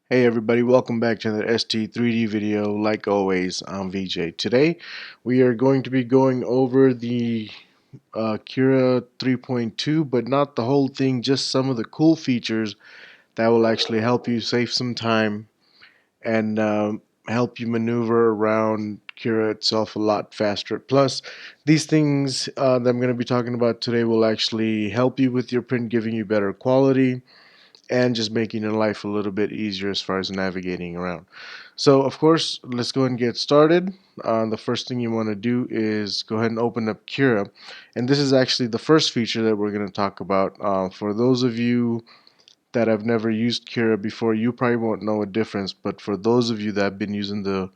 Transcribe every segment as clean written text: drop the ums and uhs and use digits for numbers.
Hey everybody, welcome back to another ST3D video. Like always, I'm VJ. Today we are going to be going over the Cura 3.2, but not the whole thing, just some of the cool features that will actually help you save some time and help you maneuver around Cura itself a lot faster. Plus, these things that I'm going to be talking about today will actually help you with your print, giving you better quality and just making your life a little bit easier as far as navigating around. So, of course, let's go ahead and get started. The first thing you want to do is go ahead and open up Cura. And this is actually the first feature that we're going to talk about. For those of you that have never used Cura before, you probably won't know a difference. But for those of you that have been using the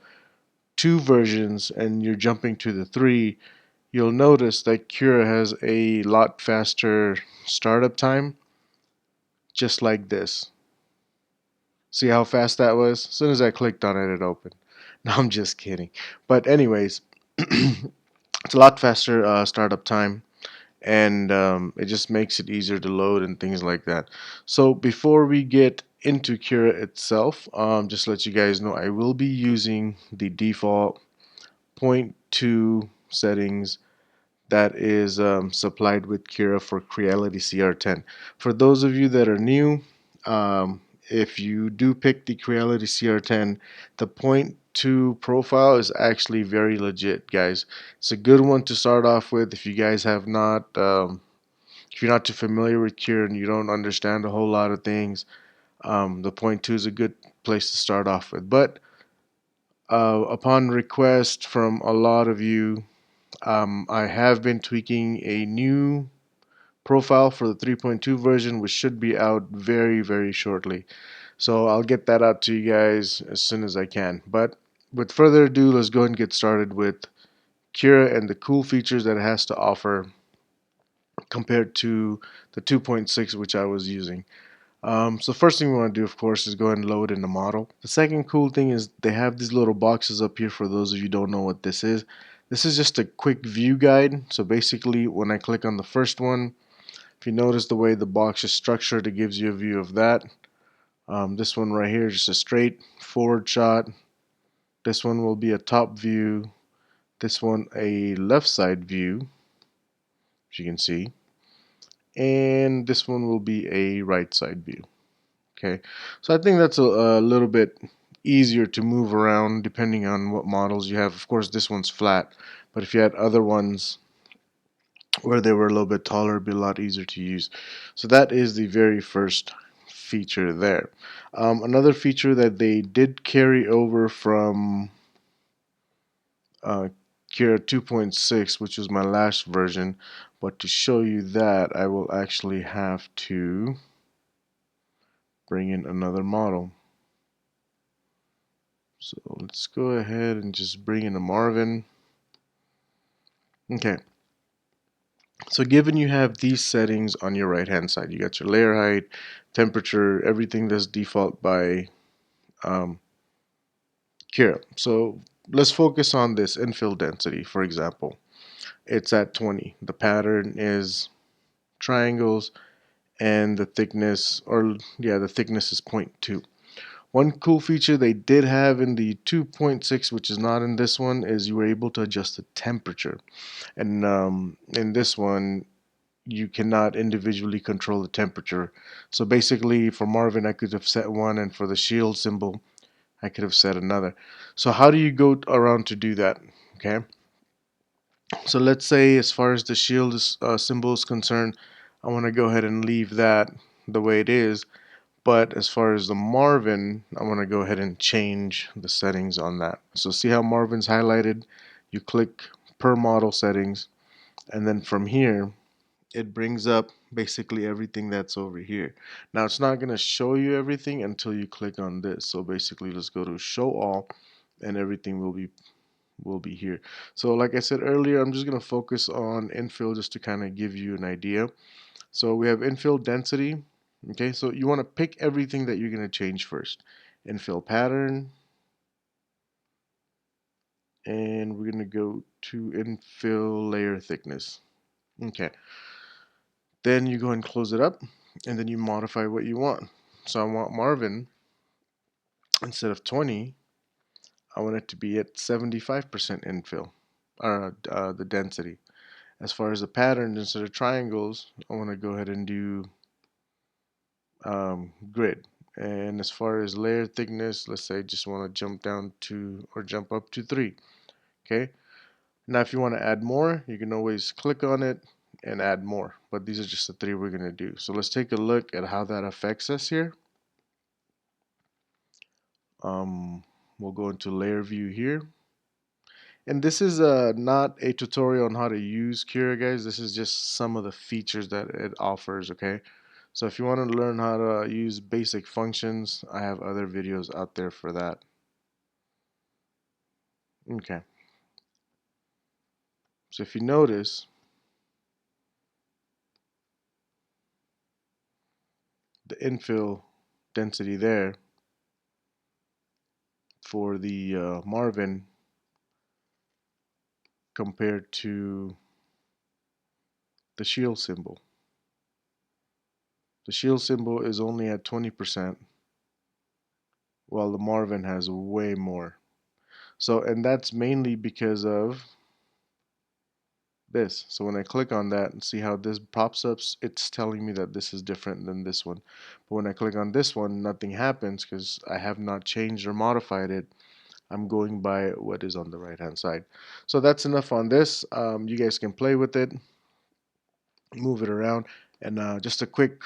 two versions and you're jumping to the three, you'll notice that Cura has a lot faster startup time, just like this. See how fast that was? As soon as I clicked on it, it opened. No, I'm just kidding. But anyways, it's a lot faster startup time, and it just makes it easier to load and things like that. So before we get into Cura itself, just to let you guys know, I will be using the default zero point 0.2 settings that is supplied with Cura for Creality CR10. For those of you that are new, if you do pick the Creality CR10, the zero point 0.2 profile is actually very legit, guys. It's a good one to start off with if you guys have not, if you're not too familiar with Cura and you don't understand a whole lot of things. The zero point 0.2 is a good place to start off with. But upon request from a lot of you, I have been tweaking a new profile for the 3.2 version, which should be out very, very shortly. So I'll get that out to you guys as soon as I can. But with further ado, let's go and get started with Cura and the cool features that it has to offer compared to the 2.6 which I was using. So first thing we want to do, of course, is go ahead and load in the model. The second cool thing is they have these little boxes up here for those of you who don't know what this is. This is just a quick view guide. So basically, when I click on the first one, if you notice the way the box is structured, it gives you a view of that. This one right here is just a straight forward shot. This one will be a top view. This one a left side view, as you can see. And this one will be a right side view. Okay, so I think that's a little bit easier to move around depending on what models you have. Of course, this one's flat, but if you had other ones where they were a little bit taller, it'd be a lot easier to use. So that is the very first feature there. Another feature that they did carry over from uh, Cura 2.6, which was my last version, but to show you that, I will actually have to bring in another model. So let's go ahead and just bring in a Marvin. Okay, so given you have these settings on your right hand side, you got your layer height, temperature, everything that's default by um, Cura. So let's focus on this infill density, for example. It's at 20. The pattern is triangles, and the thickness, or yeah, the thickness is 0.2. One cool feature they did have in the 2.6, which is not in this one, is you were able to adjust the temperature. And in this one, you cannot individually control the temperature. So basically, for Marvin, I could have set one, and for the shield symbol, I could have set another. So how do you go around to do that? Okay. So let's say, as far as the shield symbol is concerned, I want to go ahead and leave that the way it is. But as far as the Marvin, I want to go ahead and change the settings on that. So see how Marvin's highlighted? You click per model settings, and then from here, it brings up basically everything that's over here. Now it's not going to show you everything until you click on this. So basically, let's go to show all, and everything will be here. So like I said earlier, I'm just going to focus on infill just to kind of give you an idea. So we have infill density. Okay, so you want to pick everything that you're going to change first. Infill pattern, and we're going to go to infill layer thickness. Okay, then you go and close it up, and then you modify what you want. So I want Marvin instead of 20, I want it to be at 75% infill, or the density. As far as the patterns, instead of triangles, I want to go ahead and do grid. And as far as layer thickness, let's say I just want to jump down to, or jump up to 3. Okay. Now if you want to add more, you can always click on it and add more. But these are just the 3 we're going to do. So let's take a look at how that affects us here. We'll go into layer view here. And this is not a tutorial on how to use Cura, guys. This is just some of the features that it offers, okay? So if you want to learn how to use basic functions, I have other videos out there for that. Okay. So if you notice, the infill density there for the Marvin compared to the shield symbol. The shield symbol is only at 20%, while the Marvin has way more. So, and that's mainly because of this. So when I click on that and see how this pops up, it's telling me that this is different than this one. But when I click on this one, nothing happens because I have not changed or modified it. I'm going by what is on the right hand side. So that's enough on this. You guys can play with it, move it around, and just a quick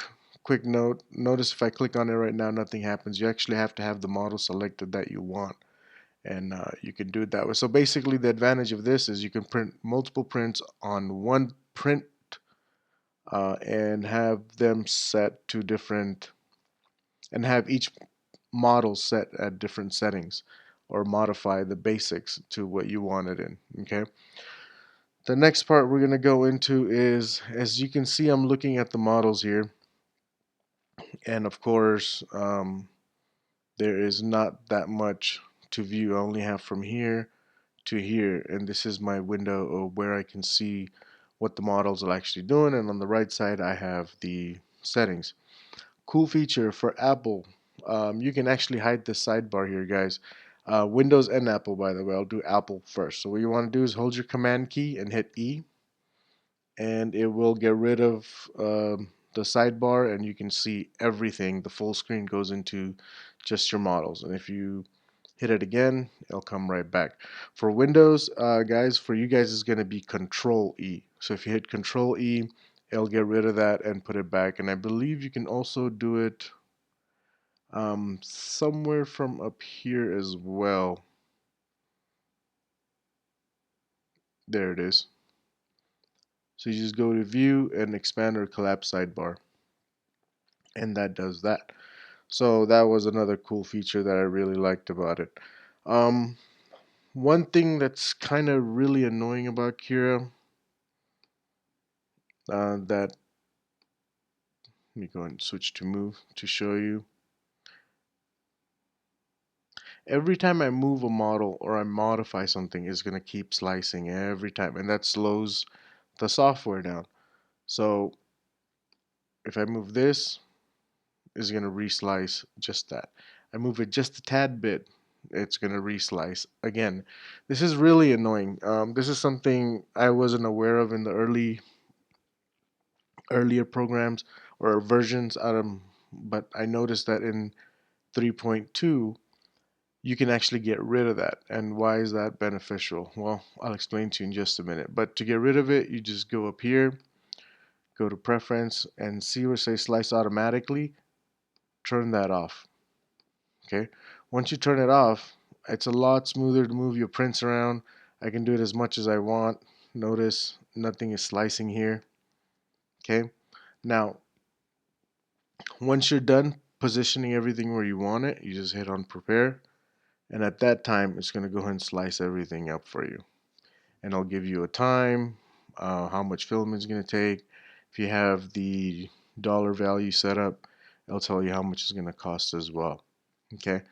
note. Notice if I click on it right now, nothing happens. You actually have to have the model selected that you want, and you can do it that way. So basically the advantage of this is you can print multiple prints on one print and have them set to different, and have each model set at different settings, or modify the basics to what you want it in. Okay, the next part we're going to go into is, as you can see, I'm looking at the models here, and of course there is not that much to view. I only have from here to here, and this is my window of where I can see what the models are actually doing, and on the right side I have the settings. Cool feature for Apple, you can actually hide the sidebar here, guys. Windows and Apple, by the way. I'll do Apple first. So what you want to do is hold your command key and hit E, and it will get rid of the sidebar, and you can see everything. The full screen goes into just your models, and if you hit it again, it'll come right back. For Windows, guys, for you guys is going to be Control E. So if you hit Control E, it'll get rid of that and put it back. And I believe you can also do it somewhere from up here as well. There it is. So you just go to View and Expand or Collapse Sidebar, and that does that. So that was another cool feature that I really liked about it. Um, One thing that's kind of really annoying about Cura, that, let me go and switch to move to show you. Every time I move a model or I modify something, it's going to keep slicing every time, and that slows the software down. So if I move this, it's going to reslice just that. I move it just a tad bit, it's going to reslice again. This is really annoying. This is something I wasn't aware of in the earlier programs or versions out of, but I noticed that in 3.2 you can actually get rid of that. And why is that beneficial? Well, I'll explain to you in just a minute. But to get rid of it, you just go up here, go to preference, and see where it says slice automatically. Turn that off. Okay, once you turn it off, it's a lot smoother to move your prints around. I can do it as much as I want. Notice nothing is slicing here. Okay, now once you're done positioning everything where you want it, you just hit on prepare, and at that time it's going to go ahead and slice everything up for you, and I'll give you a time, how much filament is going to take. If you have the dollar value set up, it'll tell you how much it's going to cost as well. Okay,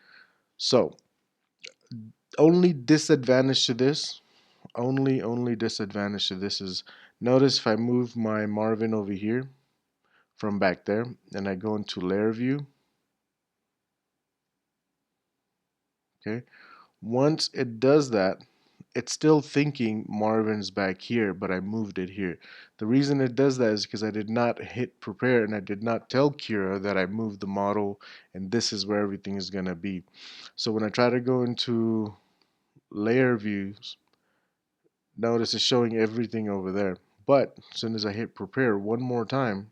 so only disadvantage to this, only disadvantage to this is, notice if I move my Marvin over here from back there and I go into layer view, Okay. Once it does that, it's still thinking Marvin's back here, but I moved it here. The reason it does that is because I did not hit prepare and I did not tell Cura that I moved the model and this is where everything is going to be. So when I try to go into layer views, notice it's showing everything over there. But as soon as I hit prepare one more time,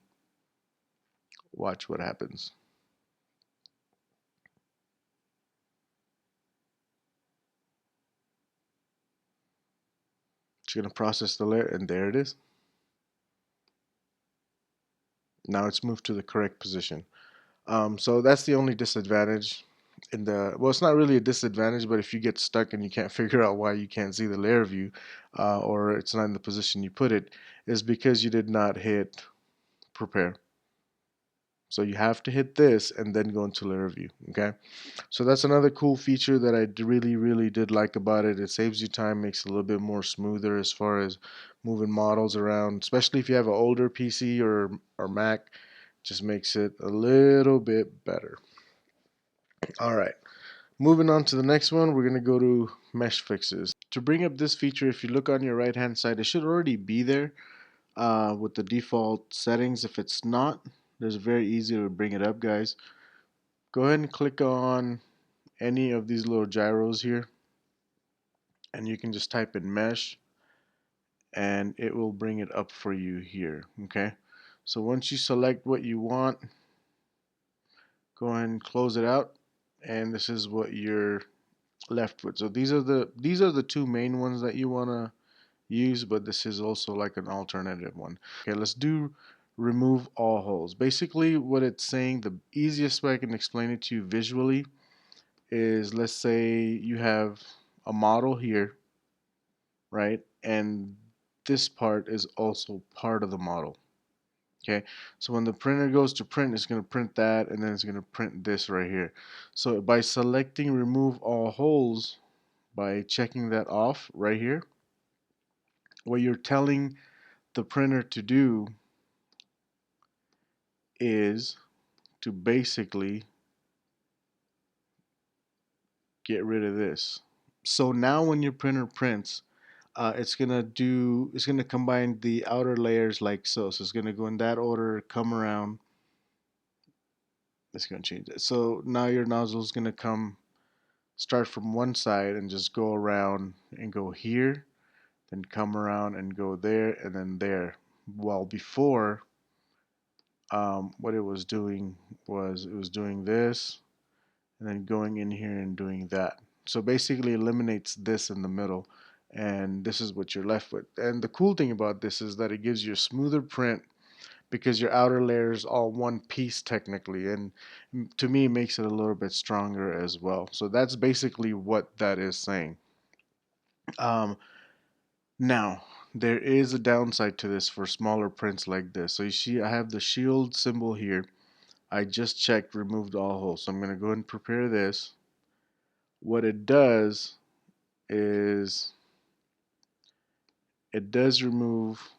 watch what happens. It's going to process the layer and there it is. Now it's moved to the correct position. So that's the only disadvantage in the, well, it's not really a disadvantage, but if you get stuck and you can't figure out why you can't see the layer view, or it's not in the position you put it, is because you did not hit prepare. So you have to hit this and then go into layer view. Okay. So that's another cool feature that I really did like about it. It saves you time, makes it a little bit more smoother as far as moving models around, especially if you have an older PC or Mac. Just makes it a little bit better. All right. Moving on to the next one, we're going to go to mesh fixes. To bring up this feature, if you look on your right hand side, it should already be there with the default settings. If it's not, there's a very easy to bring it up, guys. Go ahead and click on any of these little gyros here, and you can just type in mesh, and it will bring it up for you here. Okay, so once you select what you want, go ahead and close it out, and this is what you're left with. So these are the two main ones that you want to use, but this is also like an alternative one. Okay, let's do remove all holes. Basically what it's saying, the easiest way I can explain it to you visually is, let's say you have a model here, right? And this part is also part of the model. Okay, so when the printer goes to print, it's going to print that, and then it's going to print this right here. So by selecting remove all holes, by checking that off right here, what you're telling the printer to do is to basically get rid of this. So now when your printer prints, it's gonna combine the outer layers like so. So it's gonna go in that order, come around. It's gonna change it. So now your nozzle is gonna start from one side and just go around and go here, then come around and go there and then there. While before, what it was doing was it was doing this and then going in here and doing that. So basically eliminates this in the middle, and this is what you're left with. And the cool thing about this is that it gives you a smoother print because your outer layer is all one piece technically, and to me it makes it a little bit stronger as well. So that's basically what that is saying. Um, Now, there is a downside to this for smaller prints like this. So you see I have the shield symbol here. I just checked removed all holes. So I'm going to go ahead and prepare this. What it does is it does remove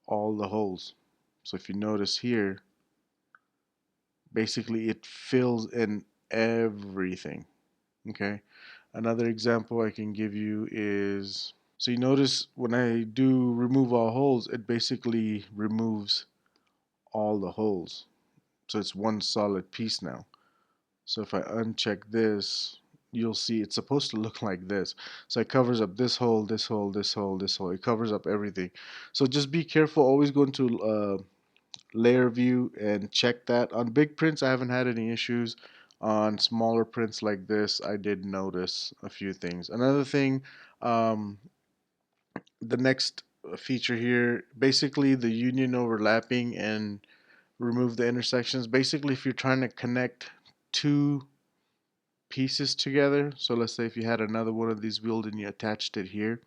all the holes. So if you notice here, basically it fills in everything. Okay. Another example I can give you is, so you notice when I do remove all holes, it basically removes all the holes. So it's one solid piece now. So if I uncheck this, you'll see it's supposed to look like this. So it covers up this hole, this hole, this hole, this hole. It covers up everything. So just be careful. Always go into layer view and check that. On big prints, I haven't had any issues. On smaller prints like this, I did notice a few things. Another thing, um, the next feature here, basically the union overlapping and remove the intersections. Basically, if you're trying to connect two pieces together, so let's say if you had another one of these wheeled and you attached it here,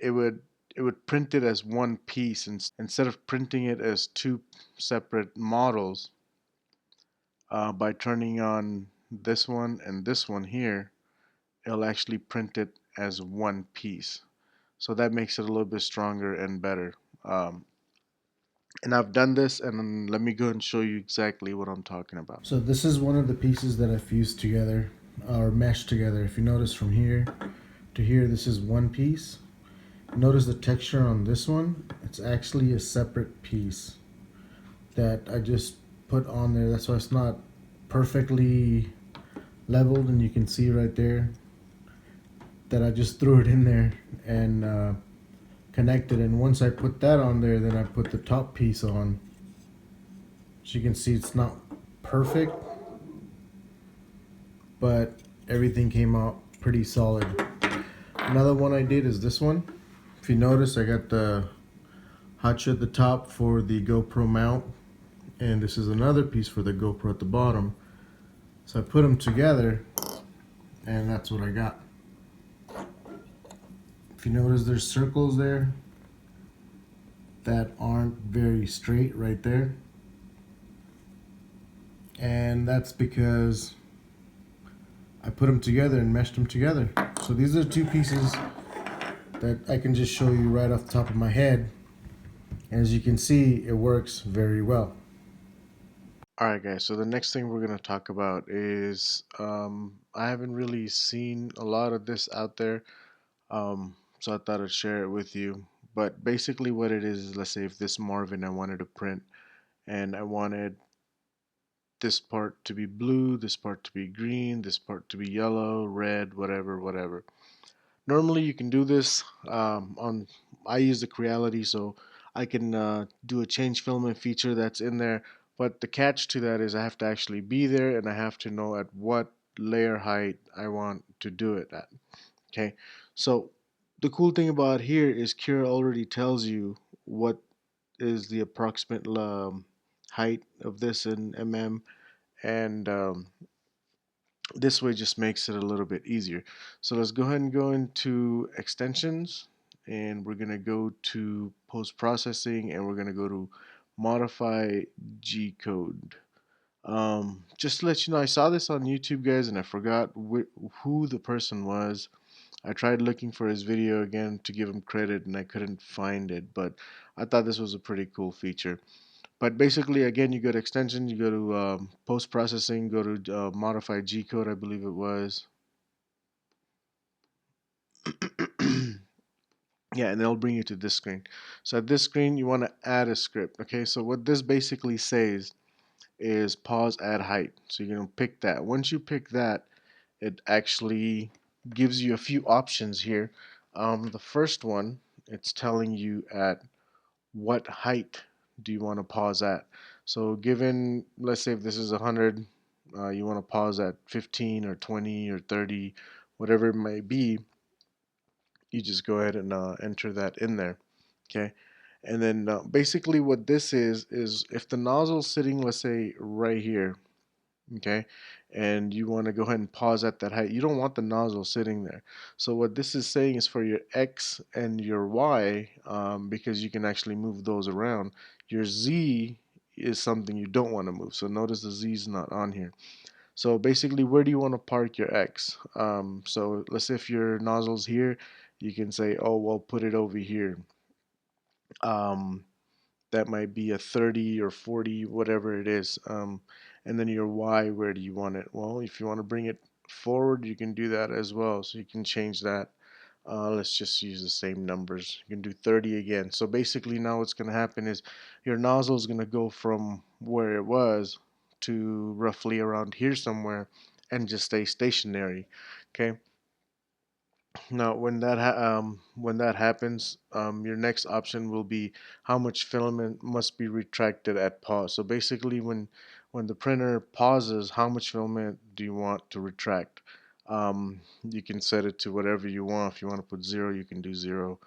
it would print it as one piece instead of printing it as two separate models. By turning on this one and this one here, it'll actually print it as one piece. So that makes it a little bit stronger and better. Um, And I've done this, and let me go and show you exactly what I'm talking about. So this is one of the pieces that I fused together or meshed together. If you notice from here to here, this is one piece. Notice the texture on this one. It's actually a separate piece that I just put on there. That's why it's not perfectly leveled, and you can see right there that I just threw it in there and connected. And once I put that on there, then I put the top piece on. So you can see it's not perfect, but everything came out pretty solid. Another one I did is this one. If you notice, I got the hotch at the top for the GoPro mount, and this is another piece for the GoPro at the bottom. So I put them together, and that's what I got. If you notice, there's circles there that aren't very straight right there, and that's because I put them together and meshed them together. So these are two pieces that I can just show you right off the top of my head. As you can see, it works very well. Alright guys, so the next thing we're going to talk about is I haven't really seen a lot of this out there, so I thought I'd share it with you. But basically what it is, let's say if this Marvin I wanted to print, and I wanted this part to be blue, this part to be green, this part to be yellow, red, whatever, whatever. Normally you can do this on, I use the Creality, so I can do a change filament feature that's in there, but the catch to that is I have to actually be there and I have to know at what layer height I want to do it at. Okay, so the cool thing about here is Cura already tells you what is the approximate height of this in mm, and this way just makes it a little bit easier. So let's go ahead and go into extensions, and we're going to go to post processing, and we're going to go to modify G code. Just to let you know, I saw this on YouTube, guys, and I forgot who the person was. I tried looking for his video again to give him credit, and I couldn't find it, but I thought this was a pretty cool feature. But basically, again, you go to extension, you go to post processing, go to modify G code, I believe it was. Yeah, and it'll bring you to this screen. So at this screen, you want to add a script. Okay, so what this basically says is pause add height. So you're going to pick that. Once you pick that, it actually gives you a few options here. The first one, it's telling you at what height do you want to pause at. So given, let's say if this is 100, you want to pause at 15 or 20 or 30, whatever it may be, you just go ahead and enter that in there. Okay. And then basically what this is if the nozzle is sitting, let's say right here, okay, and you want to go ahead and pause at that height, you don't want the nozzle sitting there. So what this is saying is for your X and your Y, because you can actually move those around, your Z is something you don't want to move. So notice the Z is not on here. So basically, where do you want to park your X? So let's say if your nozzle's here, you can say, oh, well, put it over here. Um, that might be a 30 or 40, whatever it is. And then your Y, where do you want it? Well, if you want to bring it forward, you can do that as well. So you can change that. Let's just use the same numbers. You can do 30 again. So basically now what's going to happen is your nozzle is going to go from where it was to roughly around here somewhere and just stay stationary. Okay. Now, when that happens, your next option will be how much filament must be retracted at pause. So basically, when the printer pauses, how much filament do you want to retract? You can set it to whatever you want. If you want to put 0, you can do 0.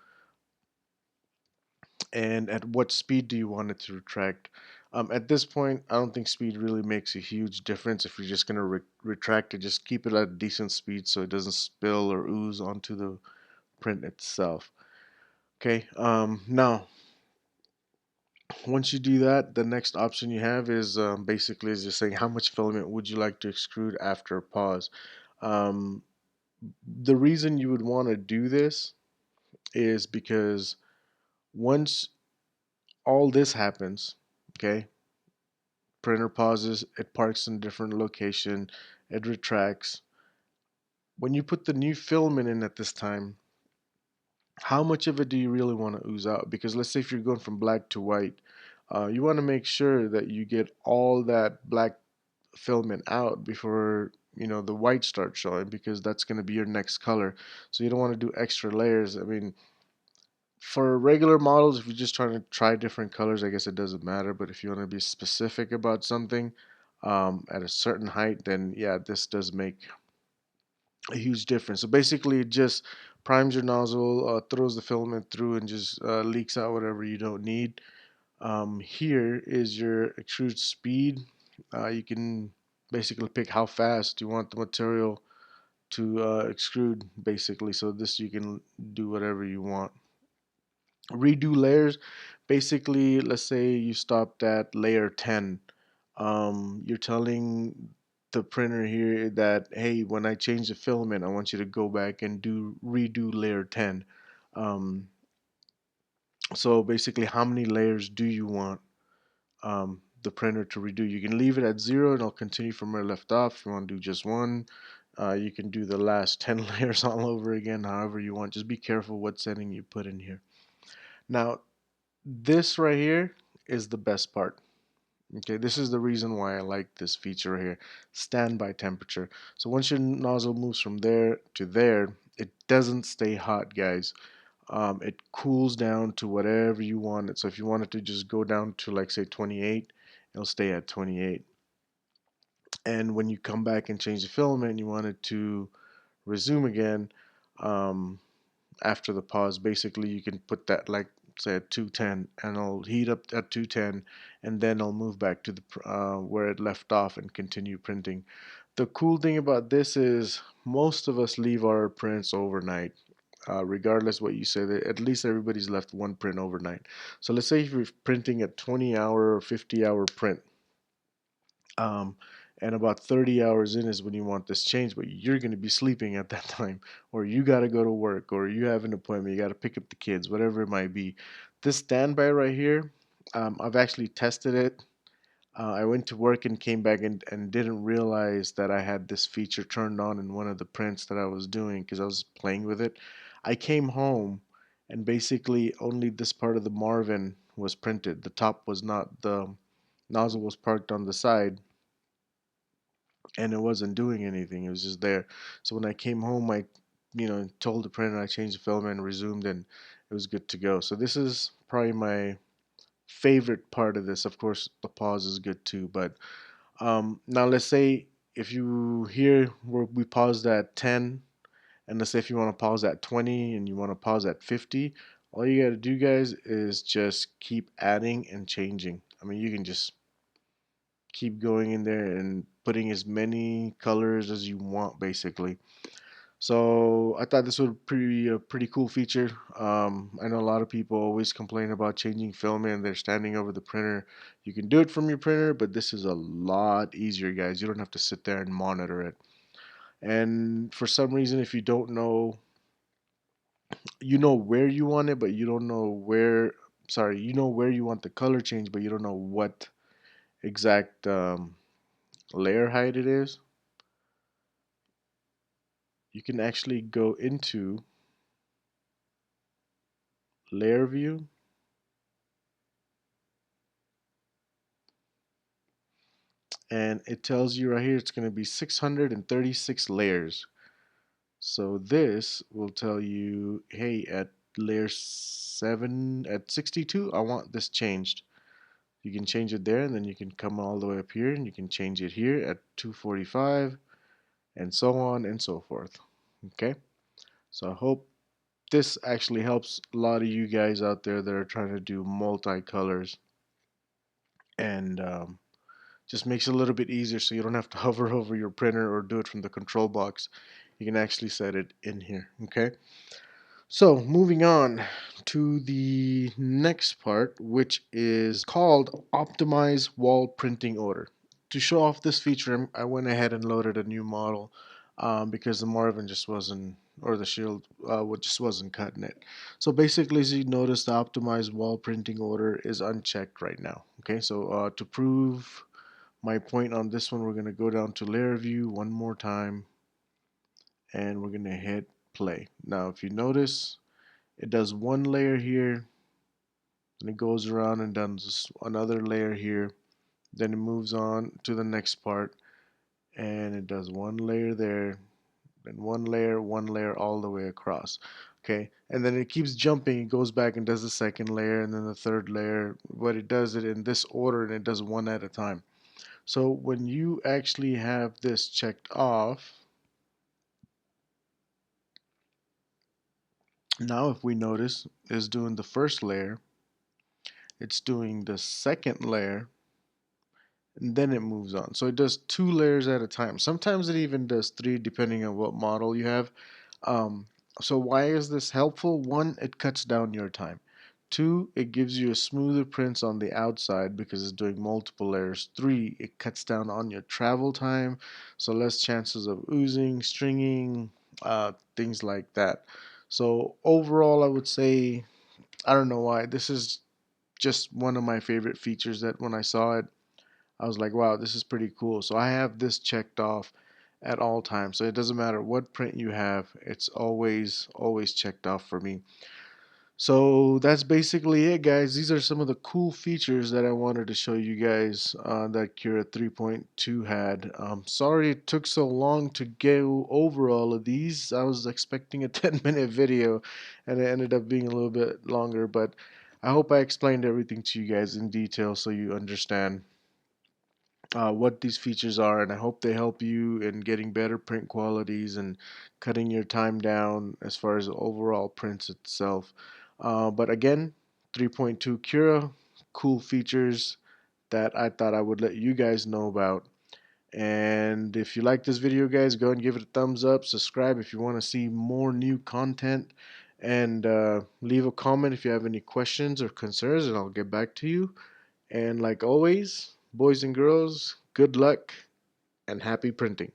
And at what speed do you want it to retract? At this point, I don't think speed really makes a huge difference. If you're just going to retract it, just keep it at a decent speed so it doesn't spill or ooze onto the print itself. Okay, now once you do that, the next option you have is basically is just saying how much filament would you like to extrude after pause. Um, the reason you would want to do this is because once all this happens, okay? Printer pauses, it parks in a different location, it retracts. When you put the new filament in at this time, how much of it do you really want to ooze out? Because let's say if you're going from black to white, you want to make sure that you get all that black filament out before the white starts showing, because that's going to be your next color. So you don't want to do extra layers. I mean, for regular models, if you're just trying to try different colors, I guess it doesn't matter. But if you want to be specific about something at a certain height, then yeah, this does make a huge difference. So basically, it just primes your nozzle, throws the filament through, and just leaks out whatever you don't need. Here is your extrude speed. You can basically pick how fast you want the material to extrude, basically. So this you can do whatever you want. Redo layers. Basically, let's say you stopped at layer 10. You're telling the printer here that, hey, when I change the filament, I want you to go back and redo layer 10. Um, so basically, how many layers do you want the printer to redo? You can leave it at 0 and it'll continue from where it left off. If you want to do just one, you can do the last 10 layers all over again, however you want. Just be careful what setting you put in here. Now, this right here is the best part. Okay, this is the reason why I like this feature right here, standby temperature. So once your nozzle moves from there to there, it doesn't stay hot, guys. It cools down to whatever you want it. So if you want it to just go down to, like, say 28, it'll stay at 28. And when you come back and change the filament, you want it to resume again. Um, After the pause, basically you can put that, like, say at 210, and it'll heat up at 210, and then I'll move back to the where it left off and continue printing. The cool thing about this is most of us leave our prints overnight. Regardless what you say, that at least everybody's left one print overnight. So let's say if you're printing a 20-hour or 50-hour print, um, and about 30 hours in is when you want this change, but you're going to be sleeping at that time, or you got to go to work, or you have an appointment, you got to pick up the kids, whatever it might be. This standby right here, I've actually tested it. I went to work and came back and didn't realize that I had this feature turned on in one of the prints that I was doing because I was playing with it. I came home and basically only this part of the Marvin was printed. The top was not, the nozzle was parked on the side, and it wasn't doing anything. It was just there. So when I came home, I, told the printer, I changed the filament and resumed, and it was good to go. So this is probably my favorite part of this. Of course, the pause is good too. But now let's say if you hear where we paused at 10, and let's say if you want to pause at 20 and you want to pause at 50, all you got to do, guys, is just keep adding and changing. I mean, you can just keep going in there and putting as many colors as you want, basically. So I thought this would be a pretty cool feature. I know a lot of people always complain about changing filament and they're standing over the printer. You can do it from your printer, but this is a lot easier, guys. You don't have to sit there and monitor it. And for some reason, if you don't know, you know where you want it, but you don't know where. Sorry, you know where you want the color change, but you don't know what exact layer height it is. You can actually go into layer view, and it tells you right here it's going to be 636 layers. So this will tell you, hey, at layer 7 at 62, I want this changed. You can change it there, and then you can come all the way up here and you can change it here at 245, and so on and so forth. Okay, so I hope this actually helps a lot of you guys out there that are trying to do multicolors, and just makes it a little bit easier so you don't have to hover over your printer or do it from the control box. You can actually set it in here. Okay, so moving on to the next part, which is called optimize wall printing order. To show off this feature, I went ahead and loaded a new model because the Marvin just wasn't or the shield just wasn't cutting it. So basically, as you notice, the optimized wall printing order is unchecked right now. Okay, so to prove my point on this one, we're going to go down to layer view one more time, and we're going to hit play. Now, if you notice, it does one layer here, and it goes around and does another layer here. Then it moves on to the next part, and it does one layer there, then one layer all the way across. Okay, and then it keeps jumping. It goes back and does the second layer, and then the third layer. But it does it in this order, and it does one at a time. So when you actually have this checked off, now if we notice, is doing the first layer, it's doing the second layer, and then it moves on. So it does two layers at a time. Sometimes it even does three, depending on what model you have. Um, so why is this helpful? One, it cuts down your time. Two, it gives you a smoother prints on the outside because it's doing multiple layers. Three, it cuts down on your travel time, so less chances of oozing, stringing, things like that. So overall, I would say, I don't know why, this is just one of my favorite features that when I saw it, I was like, wow, this is pretty cool. So I have this checked off at all times. So it doesn't matter what print you have, it's always checked off for me. So that's basically it, guys. These are some of the cool features that I wanted to show you guys that Cura 3.2 had. Sorry it took so long to go over all of these. I was expecting a 10-minute video and it ended up being a little bit longer, but I hope I explained everything to you guys in detail so you understand what these features are, and I hope they help you in getting better print qualities and cutting your time down as far as the overall prints itself. But again, 3.2 Cura, cool features that I thought I would let you guys know about. And if you like this video, guys, go and give it a thumbs up, subscribe if you want to see more new content, and leave a comment if you have any questions or concerns, and I'll get back to you. And like always, boys and girls, good luck and happy printing.